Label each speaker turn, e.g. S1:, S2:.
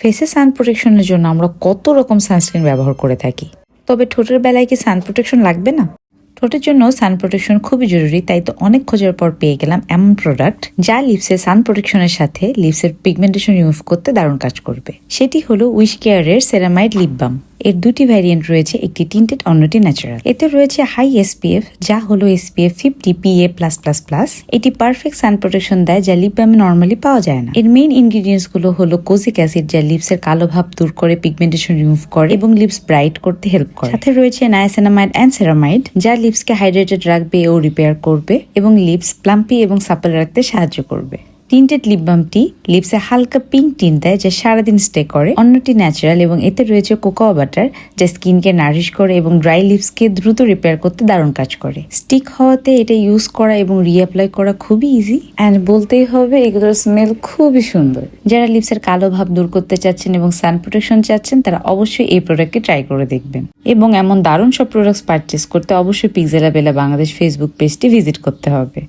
S1: ফেসে সান প্রোটেকশনের জন্য আমরা কত রকম সানস্ক্রিন ব্যবহার করে থাকি, তবে ঠোঁটের বেলায় কি সান প্রোটেকশন লাগবে না? ঠোঁটের জন্য সান প্রোটেকশন খুবই জরুরি, তাই তো অনেক খোঁজার পর পেয়ে গেলাম এমন প্রোডাক্ট যা লিপসের সান প্রোটেকশনের সাথে লিপসের পিগমেন্টেশন রিমুভ করতে দারুণ কাজ করবে। সেটি হলো উইশ কেয়ারের সেরামাইড লিপ বাম। এর দুটি ভ্যারিয়েন্ট রয়েছে, একটি টিন্টেড অন্যটি ন্যাচারাল। এতে রয়েছে হাই এসপিএফ, যা হলো SPF 50 PA+++। এটি পারফেক্ট সান প্রোটেকশন দেয়, যা লিপ বামে নর্মালি পাওয়া যায় না। এর মেইন ইনগ্রিডিয়েন্টস গুলো হলো কোজিক অ্যাসিড, যা লিপসের কালো ভাব দূর করে, পিগমেন্টেশন রিমুভ করে এবং লিপস ব্রাইট করতে হেল্প করে। সাথে রয়েছে নায়াসিনামাইড অ্যান্ড সেরামাইড, যা লিপসকে হাইড্রেটেড রাখবে ও রিপেয়ার করবে এবং লিপস প্লাম্পি এবং সাপল রাখতে সাহায্য করবে। টিন্টেড লিপ বামটি লিপসে হালকা পিঙ্ক টিন্ট দেয়, যা সারাদিন স্টে করে। অন্যটি ন্যাচারাল এবং এতে রয়েছে কোকোয়া বাটার, যা স্কিনকে নারিশ করে এবং ড্রাই লিপসকে দ্রুত রিপেয়ার করতে দারুণ কাজ করে। স্টিক হওয়াতে এটা ইউজ করা এবং রিঅ্যাপ্লাই করা খুবই ইজি। অ্যান্ড বলতেই হবে এগুলোর স্মেল খুবই সুন্দর। যারা লিপসের কালো ভাব দূর করতে চাচ্ছেন এবং সান প্রোটেকশন চাচ্ছেন, তারা অবশ্যই এই প্রোডাক্টকে ট্রাই করে দেখবেন। এবং এমন দারুণ সব প্রোডাক্টস পারচেস করতে অবশ্যই পিক্সেলা বেলা বাংলাদেশ ফেসবুক পেজটি ভিজিট করতে হবে।